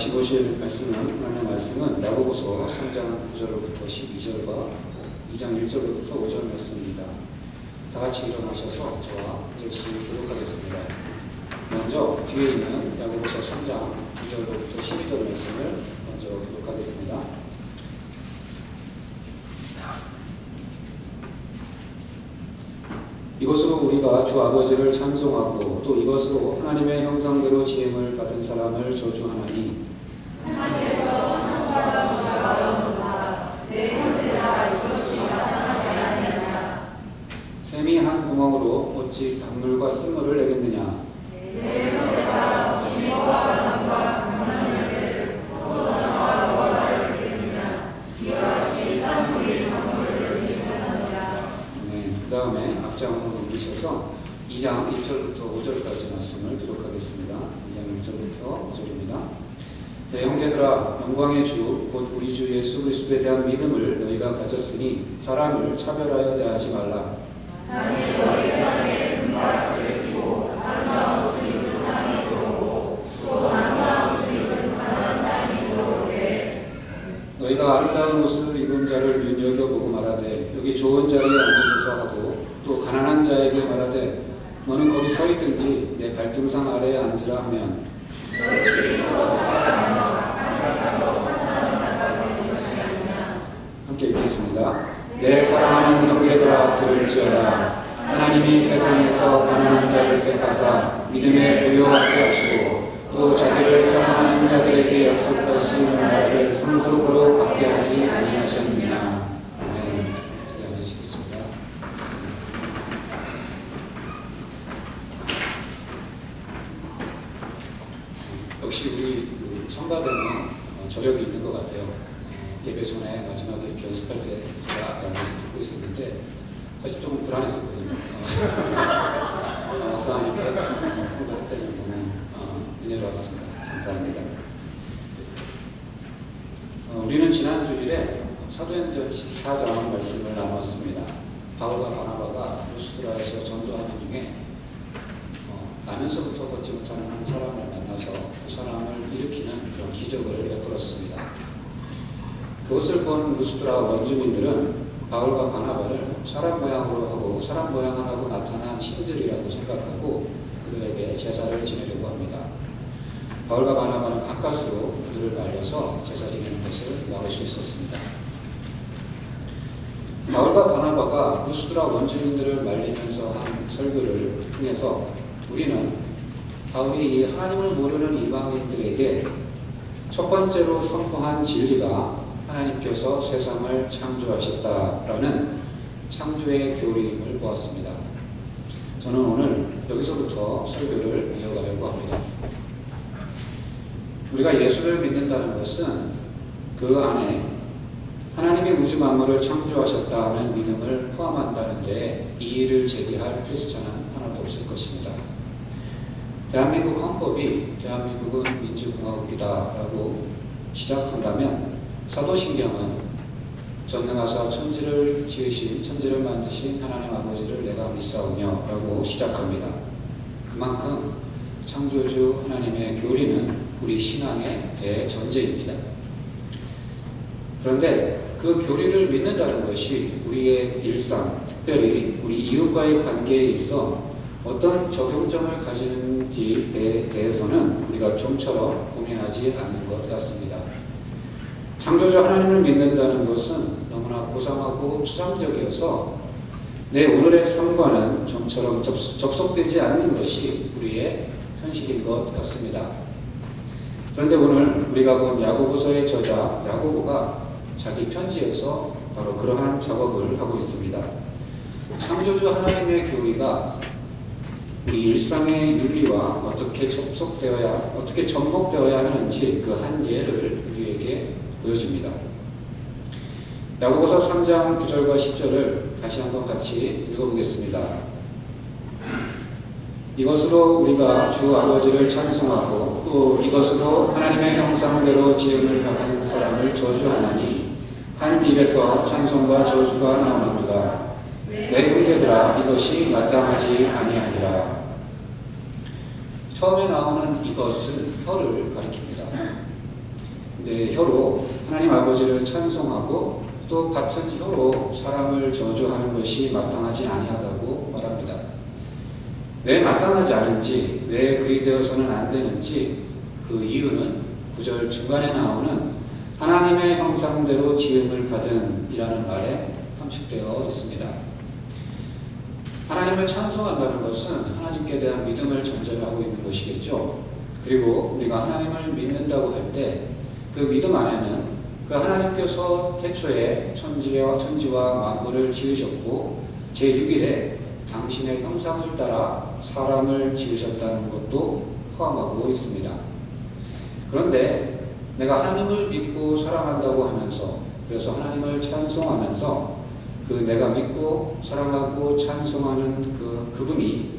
같이 보실 말씀은 하나님의 말씀은 야고보서 3장 9절부터 12절과 2장 1절부터 5절 말씀입니다. 다 같이 일어나셔서 저와 열심히 교독하겠습니다. 먼저 뒤에 있는 야고보서 3장 9절부터 12절 말씀을 먼저 교독하겠습니다. 이것으로 우리가 주 아버지를 찬송하고 또 이것으로 하나님의 형상대로 지음을 받은 사람을 저주하나니 하나님께서 찬송받아 보다가 얻는다. 내 형제라 이것이 마땅하지 아니하냐. 샘이 한 구멍으로 어찌 단물과 쓴물을 내겠느냐. 내 형제라 진리와 바람과 강한 열매를 포도나무와 너와 내겠느냐. 이와 같이 짠물이 단물을 내지 못하느니라. 그 다음에 앞장으로 넘기셔서 2장 1절부터 5절까지 말씀을 기록하겠습니다. 2장 1절부터 5절입니다. 내 형제들아, 영광의 주 곧 우리 주 예수 그리스도에 대한 믿음을 너희가 가졌으니 사람을 차별하여 대하지 말라. 만일 너희 땅에 금바락지를 끼고 아름다운 옷을 입은 사람이 들어오고 또 아름다운 옷을 입은 가난한 사람이 들어오되 너희가 아름다운 옷을 입은 자를 눈여겨보고 말하되 여기 좋은 자리에 앉으소서 하고 또 가난한 자에게 말하되 너는 거기 서 있든지 내 발등상 아래에 앉으라 하면 너희들이 서로 차별하며 한 사람으로 판단하는 자가 되는 것이 아니냐. 함께 읽겠습니다. 내 사랑하는 형제들아 들을지어다. 하나님이 세상에서 가난한 자를 택하사 믿음에 부요하게 하시고 또 자기를 사랑하는 자들에게 약속하신 나라를 상속으로 받게 하지 아니하셨느냐. 아멘. 앉으시겠습니다. 역시 우리 성가대는 저력이 있는 것 같아요. 예배 전에 마지막에 이렇게 연습할 때 제가 앞에 앉아서 듣고 있었는데 사실 좀 불안했었거든요. 막상 이렇게 성가할 때는 너무 은혜로웠습니다. 감사합니다. 우리는 지난 주일에 사도행전 14장 말씀을 나눴습니다. 바울과 바나바가 루스드라에서 전도하는 중에 나면서부터 걷지 못하는 한 사람을 만나서 그 사람을 일으키는 그런 기적을 베풀었습니다. 그것을 본 루스드라 원주민들은 바울과 바나바를 사람 모양으로 하고 사람 모양을 하고 나타난 신들이라고 생각하고 그들에게 제사를 지내려고 합니다. 바울과 바나바는 가까스로 그들을 말려서 제사 지내는 것을 막을 수 있었습니다. 바울과 바나바가 루스드라 원주민들을 말리면서 한 설교를 통해서 우리는 바울이 이 하나님을 모르는 이방인들에게 첫 번째로 선포한 진리가 하나님께서 세상을 창조하셨다라는 창조의 교리임을 보았습니다. 저는 오늘 여기서부터 설교를 이어가려고 합니다. 우리가 예수를 믿는다는 것은 그 안에 하나님이 우주 만물을 창조하셨다는 믿음을 포함한다는데 이의를 제기할 크리스찬은 하나도 없을 것입니다. 대한민국 헌법이 대한민국은 민주공화국이다라고 시작한다면 사도신경은 전능하사 천지를 지으신 천지를 만드신 하나님 아버지를 내가 믿사오며 라고 시작합니다. 그만큼 창조주 하나님의 교리는 우리 신앙의 대전제입니다. 그런데 그 교리를 믿는다는 것이 우리의 일상, 특별히 우리 이웃과의 관계에 있어 어떤 적용점을 가지는지에 대해서는 우리가 좀처럼 고민하지 않는 것 같습니다. 창조주 하나님을 믿는다는 것은 너무나 고상하고 추상적이어서 내 오늘의 삶과는 좀처럼 접속되지 않는 것이 우리의 현실인 것 같습니다. 그런데 오늘 우리가 본 야고보서의 저자 야고보가 자기 편지에서 바로 그러한 작업을 하고 있습니다. 창조주 하나님의 교리가 우리 일상의 윤리와 어떻게 접목되어야 하는지 그 한 예를 우리에게 보여줍니다. 야고보서 3장 9절과 10절을 다시 한번 같이 읽어보겠습니다. 이것으로 우리가 주 아버지를 찬송하고 또 이것으로 하나님의 형상대로 지음을 받은 사람을 저주하나니 한 입에서 찬송과 저주가 나오나보다 내 형제들아 이것이 마땅하지 아니하니라. 처음에 나오는 이것은 혀를 가리킵니다. 혀로 하나님 아버지를 찬송하고 또 같은 혀로 사람을 저주하는 것이 마땅하지 아니하다고 말합니다. 왜 마땅하지 않은지, 왜 그리 되어서는 안 되는지 그 이유는 9절 중간에 나오는 하나님의 형상대로 지음을 받은 이라는 말에 함축되어 있습니다. 하나님을 찬송한다는 것은 하나님께 대한 믿음을 전제로 하고 있는 것이겠죠. 그리고 우리가 하나님을 믿는다고 할 때 그 믿음 안에는 그 하나님께서 태초에 천지와 만물을 지으셨고 제6일에 당신의 형상을 따라 사람을 지으셨다는 것도 포함하고 있습니다. 그런데 내가 하나님을 믿고 사랑한다고 하면서, 그래서 하나님을 찬송하면서 그 내가 믿고 사랑하고 찬송하는 그분이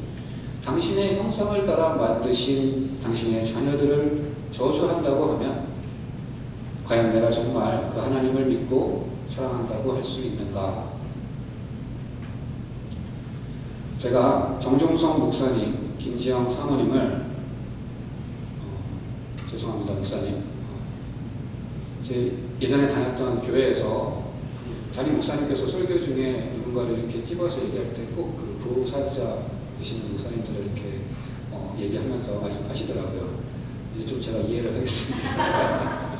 당신의 형상을 따라 만드신 당신의 자녀들을 저주한다고 하면 과연 내가 정말 그 하나님을 믿고 사랑한다고 할 수 있는가? 제가 정종성 목사님, 김지영 사모님을 죄송합니다 목사님, 제 예전에 다녔던 교회에서 담임 목사님께서 설교 중에 누군가를 이렇게 찝어서 얘기할 때 꼭 그 부사자 되시는 목사님들을 이렇게 얘기하면서 말씀하시더라고요. 이제 좀 제가 이해를 하겠습니다.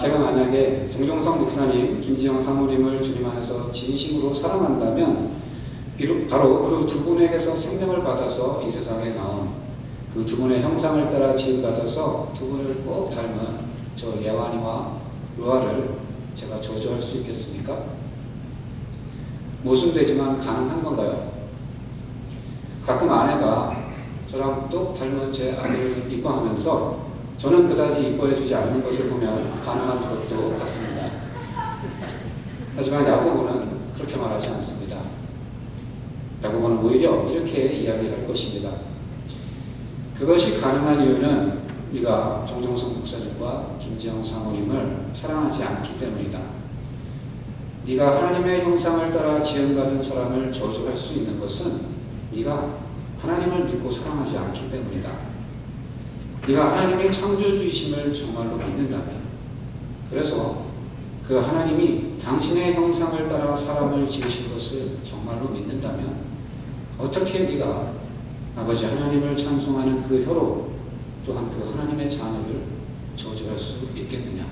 제가 만약에 정종성 목사님, 김지영 사모님을 주님 안에서 진심으로 사랑한다면 바로 그 두 분에게서 생명을 받아서 이 세상에 나온 그 두 분의 형상을 따라 지음받아서 두 분을 꼭 닮은 저 예완이와 루아를 제가 저주할 수 있겠습니까? 모순되지만 가능한 건가요? 가끔 아내가 저랑 똑 닮은 제 아들을 이뻐하면서 저는 그다지 이뻐해주지 않는 것을 보면 가능한 것도 같습니다. 하지만 야고보는 그렇게 말하지 않습니다. 야고보는 오히려 이렇게 이야기할 것입니다. 그것이 가능한 이유는 우리가 정종성 목사님과 김지영 사모님을 사랑하지 않기 때문이다. 네가 하나님의 형상을 따라 지음받은 사람을 저주할 수 있는 것은 네가 하나님을 믿고 사랑하지 않기 때문이다. 네가 하나님의 창조주이심을 정말로 믿는다면, 그래서 그 하나님이 당신의 형상을 따라 사람을 지으신 것을 정말로 믿는다면 어떻게 네가 아버지 하나님을 찬송하는 그 혀로 또한 그 하나님의 자녀를 저주할 수 있겠느냐?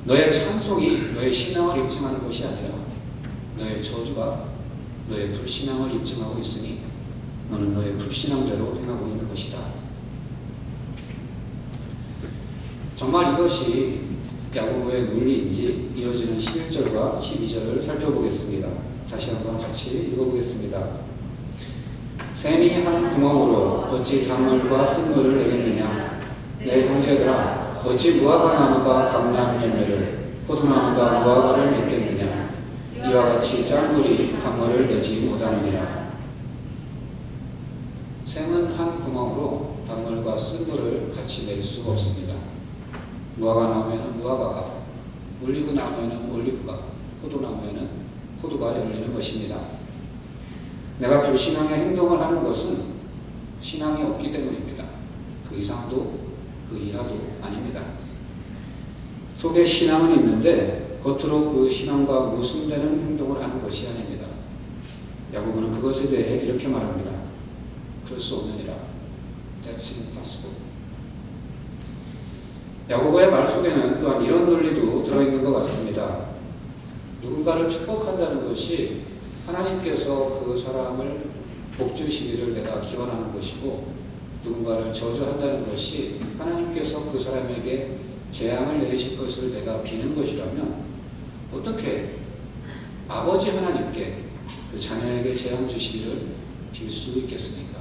너의 찬송이 너의 신앙을 입증하는 것이 아니라 너의 저주가 너의 불신앙을 입증하고 있으니 너는 너의 불신앙대로 행하고 있는 것이다. 정말 이것이 야고보의 논리인지 이어지는 11절과 12절을 살펴보겠습니다. 다시 한번 같이 읽어보겠습니다. 샘이 한 구멍으로 어찌 단물과 쓴물을 내겠느냐? 내 형제들아, 어찌 무화과 나무가 감람 열매를, 포도나무가 무화과를 맺겠느냐? 이와 같이 짠물이 단물을 내지 못하느니라. 샘은 한 구멍으로 단물과 쓴물을 같이 낼 수 없습니다. 무화과 나무에는 무화과가, 올리브 나무에는 올리브가, 포도나무에는 포도가 열리는 것입니다. 내가 불신앙의 행동을 하는 것은 신앙이 없기 때문입니다. 그 이상도 그 이하도 아닙니다. 속에 신앙은 있는데 겉으로 그 신앙과 모순되는 행동을 하는 것이 아닙니다. 야고보는 그것에 대해 이렇게 말합니다. 그럴 수 없느니라. That's impossible. 야고보의 말 속에는 또한 이런 논리도 들어있는 것 같습니다. 누군가를 축복한다는 것이 하나님께서 그 사람을 복주시기를 내가 기원하는 것이고, 누군가를 저주한다는 것이 하나님께서 그 사람에게 재앙을 내리실 것을 내가 비는 것이라면 어떻게 아버지 하나님께 그 자녀에게 재앙 주시기를 빌 수 있겠습니까?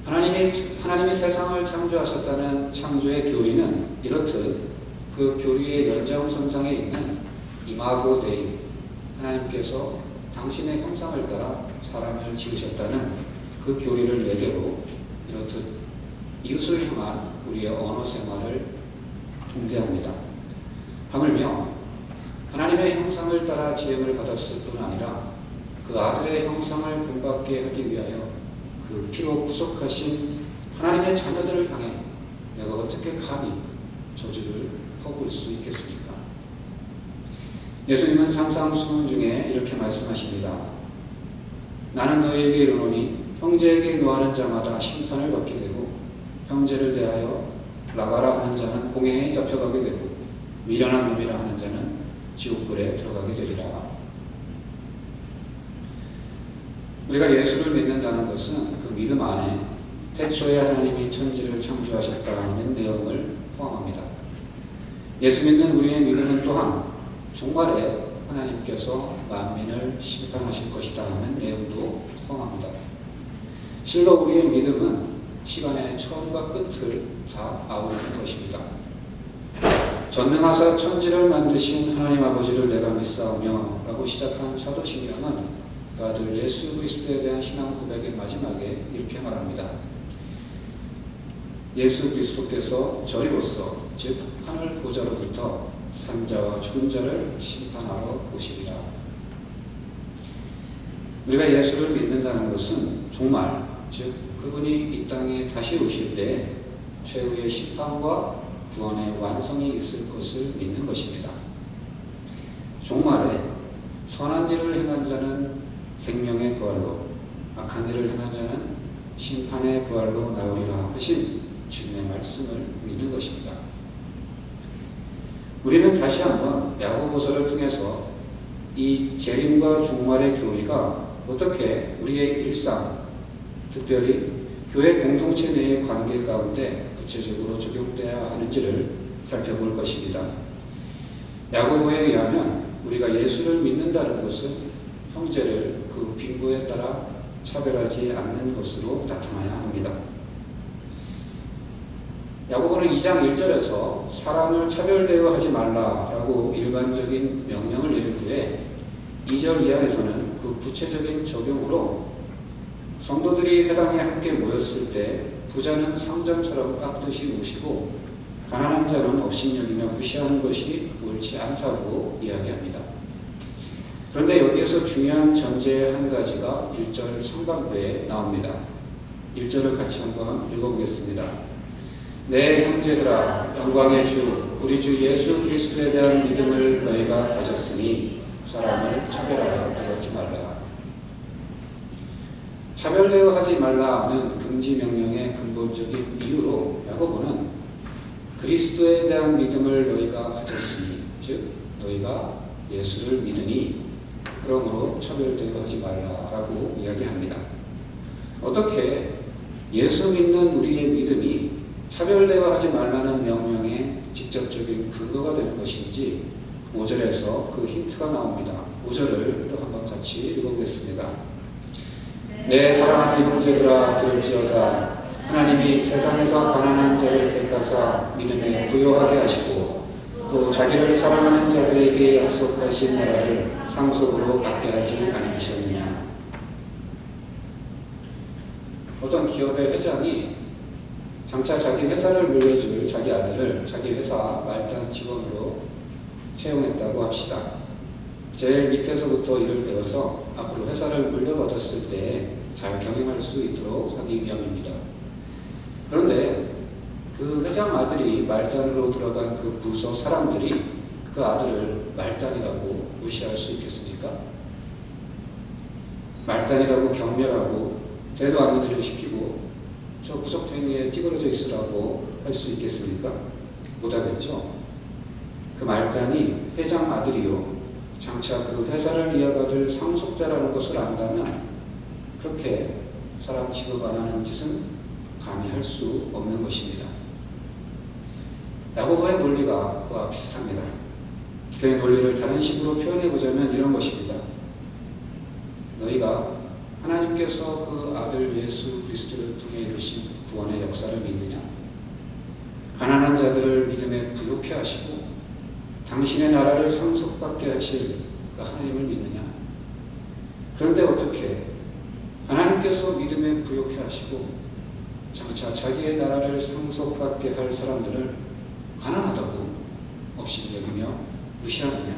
하나님이 세상을 창조하셨다는 창조의 교리는 이렇듯 그 교리의 연장선상에 있는 이마고 데이, 하나님께서 당신의 형상을 따라 사람을 지으셨다는 그 교리를 매개로 이렇듯 이웃을 향한 우리의 언어 생활을 통제합니다. 하물며 하나님의 형상을 따라 지음을 받았을 뿐 아니라 그 아들의 형상을 본받게 하기 위하여 그 피로 구속하신 하나님의 자녀들을 향해 내가 어떻게 감히 저주를 퍼부을 수 있겠습니까? 예수님은 산상수훈 중에 이렇게 말씀하십니다. 나는 너희에게 이르노니 형제에게 노하는 자마다 심판을 받게 되고 형제를 대하여 나가라 하는 자는 공회에 잡혀가게 되고 미련한 놈이라 하는 자는 지옥불에 들어가게 되리라. 우리가 예수를 믿는다는 것은 그 믿음 안에 태초에 하나님이 천지를 창조하셨다는 내용을 포함합니다. 예수 믿는 우리의 믿음은 또한 종말에 하나님께서 만민을 심판하실 것이다 하는 내용도 포함합니다. 실로 우리의 믿음은 시간의 처음과 끝을 다 아우르는 것입니다. 전능하사 천지를 만드신 하나님 아버지를 내가 믿사오며 라고 시작한 사도신경은 그 아들 예수 그리스도에 대한 신앙 고백의 마지막에 이렇게 말합니다. 예수 그리스도께서 저리로서 즉 하늘 보좌로부터 산자와 죽은 자를 심판하러 오시리라. 우리가 예수를 믿는다는 것은 종말, 즉 그분이 이 땅에 다시 오실 때 최후의 심판과 구원의 완성이 있을 것을 믿는 것입니다. 종말에 선한 일을 행한 자는 생명의 부활로, 악한 일을 행한 자는 심판의 부활로 나오리라 하신 주님의 말씀을 믿는 것입니다. 우리는 다시 한번 야고보서를 통해서 이 재림과 종말의 교리가 어떻게 우리의 일상, 특별히 교회 공동체 내의 관계 가운데 구체적으로 적용되어야 하는지를 살펴볼 것입니다. 야고보에 의하면 우리가 예수를 믿는다는 것은 형제를 그 빈부에 따라 차별하지 않는 것으로 나타나야 합니다. 야고보는 2장 1절에서 사람을 차별대어 하지 말라라고 일반적인 명령을 내린 후에 2절 이하에서는 그 구체적인 적용으로 성도들이 회당에 함께 모였을 때 부자는 상전처럼 깍듯이 모시고 가난한 자는 업신여기며 무시하는 것이 옳지 않다고 이야기합니다. 그런데 여기에서 중요한 전제 한 가지가 1절 상반부에 나옵니다. 1절을 같이 한번 읽어보겠습니다. 내 형제들아 영광의 주 우리 주 예수 그리스도에 대한 믿음을 너희가 가졌으니 사람을 차별하여 하지 말라. 차별대어 하지 말라는 금지 명령의 근본적인 이유로 야고보는 그리스도에 대한 믿음을 너희가 가졌으니 즉 너희가 예수를 믿으니 그러므로 차별대어 하지 말라라고 이야기합니다. 어떻게 예수 믿는 우리의 믿음이 차별대어 하지 말라는 명령의 직접적인 근거가 되는 것인지 5절에서 그 힌트가 나옵니다. 5절을 또 한번 같이 읽어보겠습니다. 내 사랑하는 형제들아 들을지어다 하나님이 세상에서 가난한 자를 택하사 믿음에 부요하게 하시고 또 자기를 사랑하는 자들에게 약속하신 나라를 상속으로 받게 하지 않으셨느냐. 어떤 기업의 회장이 장차 자기 회사를 물려줄 자기 아들을 자기 회사 말단 직원으로 채용했다고 합시다. 제일 밑에서부터 일을 배워서 앞으로 회사를 물려받았을 때 잘 경영할 수 있도록 하기 위함입니다. 그런데 그 회장 아들이 말단으로 들어간 그 부서 사람들이 그 아들을 말단이라고 무시할 수 있겠습니까? 말단이라고 경멸하고 되도 않는 일을 시키고 저 구석탱이에 찌그러져 있으라고 할 수 있겠습니까? 못하겠죠. 그 말단이 회장 아들이요 장차 그 회사를 이어받을 상속자라는 것을 안다면 그렇게 사람 취급 안 하는 짓은 감히 할 수 없는 것입니다. 야고보의 논리가 그와 비슷합니다. 그의 논리를 다른 식으로 표현해보자면 이런 것입니다. 너희가 하나님께서 그 아들 예수 그리스도를 통해 이루신 구원의 역사를 믿느냐? 가난한 자들을 믿음에 부요케 하시고 당신의 나라를 상속받게 하실 그 하나님을 믿느냐? 그런데 어떻게 하나님께서 믿음에 부요케 하시고 장차 자기의 나라를 상속받게 할 사람들을 가난하다고 업신여기며 무시하느냐?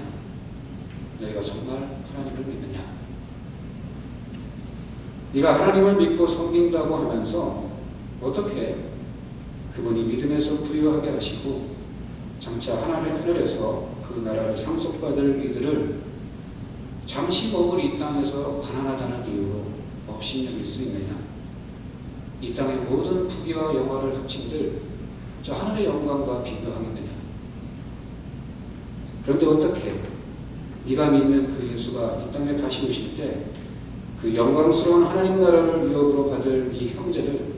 너희가 정말 하나님을 믿느냐? 네가 하나님을 믿고 섬긴다고 하면서 어떻게 그분이 믿음에서 부유하게 하시고 장차 하늘에서 그 나라를 상속받을 이들을 잠시 머물 이 땅에서 가난하다는 이유로 업신여길 수 있느냐? 이 땅의 모든 부귀와 영화를 합친들 저 하늘의 영광과 비교하겠느냐? 그런데 어떻게 네가 믿는 그 예수가 이 땅에 다시 오실 때 그 영광스러운 하나님 나라를 유업으로 받을 네 형제를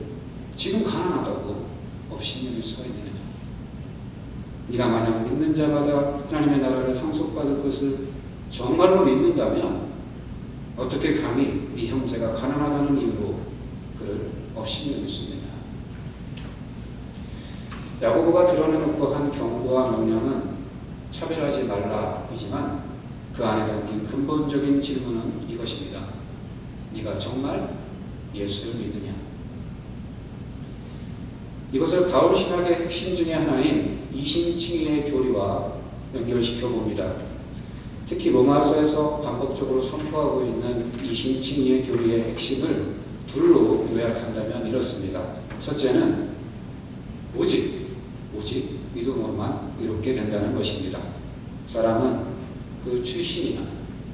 지금 가난하다고 업신여길 수가 있느냐? 네가 만약 믿는 자마다 하나님의 나라를 상속받을 것을 정말로 믿는다면 어떻게 감히 네 형제가 가난하다는 이유로 그를 업신여길 수 있느냐? 야고보가 드러내놓고 한 경고와 명령은 차별하지 말라이지만 그 안에 담긴 근본적인 질문은 이것입니다. 네가 정말 예수를 믿느냐? 이것을 바울 신학의 핵심 중에 하나인 이신칭의의 교리와 연결시켜 봅니다. 특히 로마서에서 반복적으로 선포하고 있는 이신칭의의 교리의 핵심을 둘로 요약한다면 이렇습니다. 첫째는 오직 믿음으로만 이롭게 된다는 것입니다. 사람은 그 출신이나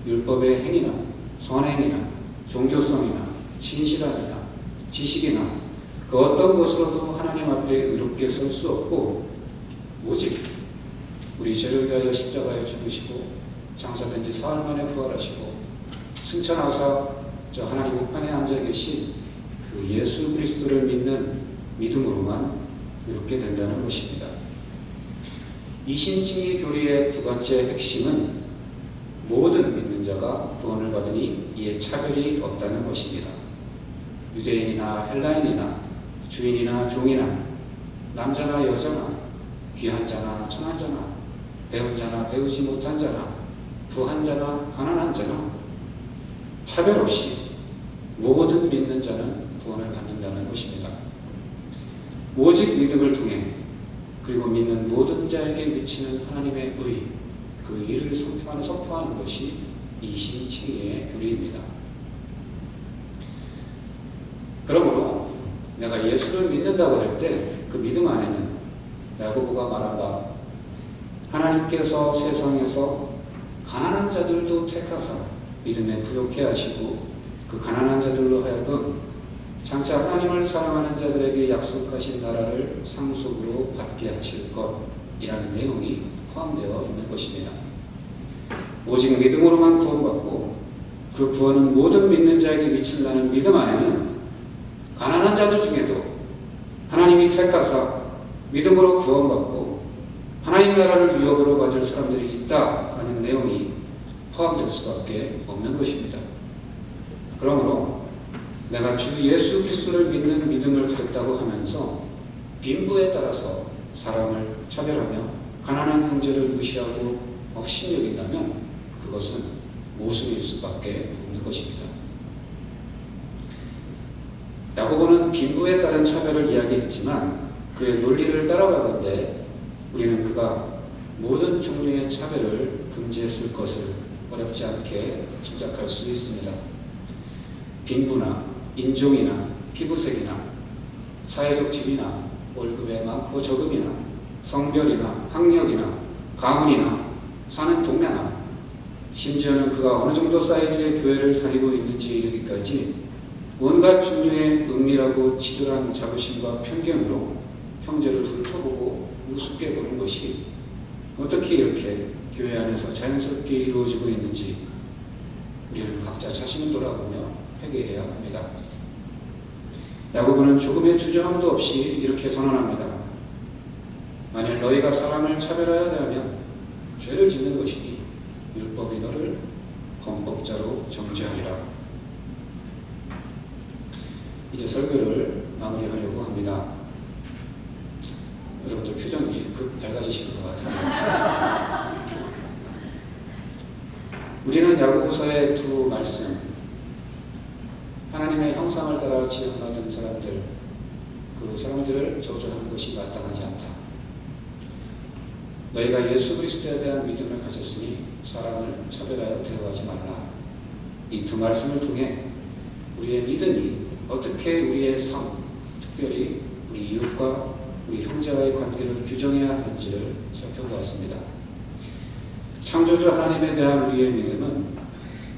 율법의 행위나 선행이나 종교성이나 신실함이나 지식이나 그 어떤 것으로도 하나님 앞에 의롭게 설 수 없고 오직 우리 죄를 위하여 십자가에 죽으시고 장사된 지 사흘 만에 부활하시고 승천하사 저 하나님 우편에 앉아 계신 그 예수 그리스도를 믿는 믿음으로만 이롭게 된다는 것입니다. 이신칭의 교리의 두 번째 핵심은 모든 믿는 자가 구원을 받으니 이에 차별이 없다는 것입니다. 유대인이나 헬라인이나 주인이나 종이나 남자나 여자나 귀한 자나 천한 자나 배운 자나 배우지 못한 자나 부한 자나 가난한 자나 차별 없이 모든 믿는 자는 구원을 받는다는 것입니다. 오직 믿음을 통해 그리고 믿는 모든 자에게 미치는 하나님의 의, 그 일을 선포하는 것이 이신칭의의 교리입니다. 그러므로 내가 예수를 믿는다고 할 때 그 믿음 안에는 야고보가 말한 바 하나님께서 세상에서 가난한 자들도 택하사 믿음에 부욕해 하시고 그 가난한 자들로 하여금 장차 하나님을 사랑하는 자들에게 약속하신 나라를 상속으로 받게 하실 것이라는 내용이 포함되어 있는 것입니다. 오직 믿음으로만 구원받고 그 구원은 모든 믿는 자에게 미친다는 믿음 안에는 가난한 자들 중에도 하나님이 택하사 믿음으로 구원받고 하나님 나라를 유업으로 받을 사람들이 있다라는 내용이 포함될 수밖에 없는 것입니다. 그러므로 내가 주 예수 그리스도를 믿는 믿음을 가졌다고 하면서 빈부에 따라서 사람을 차별하며 가난한 형제를 무시하고 억신여긴다면 그것은 모순일 수밖에 없는 것입니다. 야고보는 빈부에 따른 차별을 이야기했지만 그의 논리를 따라가건대 우리는 그가 모든 종류의 차별을 금지했을 것을 어렵지 않게 짐작할 수 있습니다. 빈부나 인종이나 피부색이나 사회적 지위나 월급의 많고 적음이나 성별이나 학력이나 가문이나 사는 동네나 심지어는 그가 어느 정도 사이즈의 교회를 다니고 있는지 이르기까지 온갖 종류의 은밀하고 치졸한 자부심과 편견으로 형제를 훑어보고 우습게 보는 것이 어떻게 이렇게 교회 안에서 자연스럽게 이루어지고 있는지 우리는 각자 자신을 돌아보며 회개해야 합니다. 야고보는 조금의 주저함도 없이 이렇게 선언합니다. 만일 너희가 사람을 차별하여야 하면 죄를 짓는 것이니 율법이 너를 범법자로 정죄하리라. 이제 설교를 마무리하려고 합니다. 여러분들 표정이 급 밝아지시는 것 같습니다. 우리는 야고보서의 두 말씀, 하나님의 형상을 따라 지음받은 사람들, 그 사람들을 저주하는 것이 마땅하지 않다. 너희가 예수 그리스도에 대한 믿음을 가졌으니 사람을 차별하여 대우하지 말라. 이 두 말씀을 통해 우리의 믿음이 어떻게 우리의 삶, 특별히 우리 이웃과 우리 형제와의 관계를 규정해야 하는지를 살펴보았습니다. 창조주 하나님에 대한 우리의 믿음은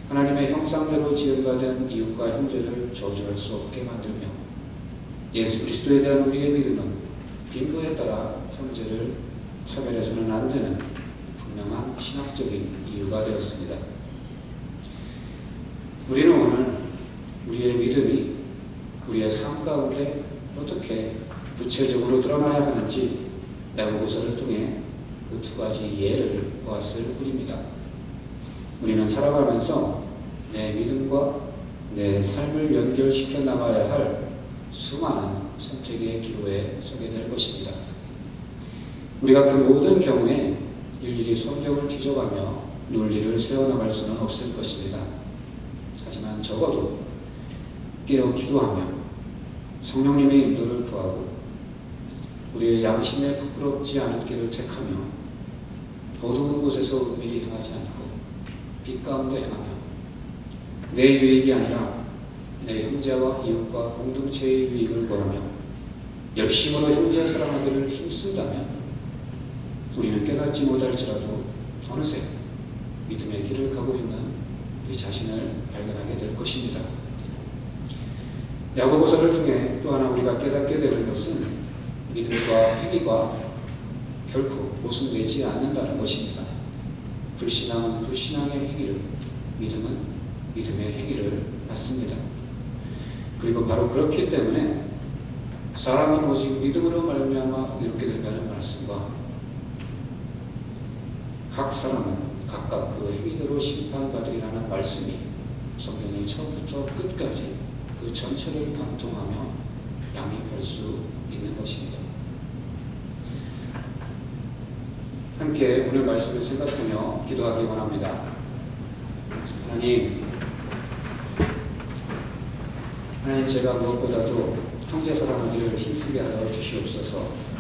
하나님의 형상대로 지음받은 이웃과 형제를 저주할 수 없게 만들며, 예수 그리스도에 대한 우리의 믿음은 빈부에 따라 형제를 차별해서는 안 되는 분명한 신학적인 이유가 되었습니다. 우리는 오늘 우리의 믿음이 우리의 삶 가운데 어떻게 구체적으로 드러나야 하는지 야고보서를 통해 그 두 가지 예를 보았을 뿐입니다. 우리는 살아가면서 내 믿음과 내 삶을 연결시켜 나가야 할 수많은 선택의 기로에 서게 될 것입니다. 우리가 그 모든 경우에 일일이 성경을 뒤져가며 논리를 세워나갈 수는 없을 것입니다. 하지만 적어도 깨어 기도하며 성령님의 인도를 구하고 우리의 양심에 부끄럽지 않은 길을 택하며 어두운 곳에서 은밀히 향하지 않고 빛 가운데 향하며 내 유익이 아니라 내 형제와 이웃과 공동체의 유익을 구하며 열심으로 형제 사랑하기를 힘쓴다면 우리는 깨닫지 못할지라도 어느새 믿음의 길을 가고 있는 우리 자신을 발견하게 될 것입니다. 야고보서를 통해 또 하나 우리가 깨닫게 되는 것은 믿음과 행위가 결코 모순되지 않는다는 것입니다. 불신앙은 불신앙의 행위를, 믿음은 믿음의 행위를 받습니다. 그리고 바로 그렇기 때문에 사람은 오직 믿음으로 말미암아 이렇게 된다는 말씀과 각 사람은 각각 그 행위대로 심판받으리라는 말씀이 성경의 처음부터 끝까지 그 전체를 관통하며 양립할 수 있는 것입니다. 함께 오늘 말씀을 생각하며 기도하기 원합니다. 하나님, 제가 무엇보다도 형제 사랑하기를 힘쓰게 하여 주시옵소서.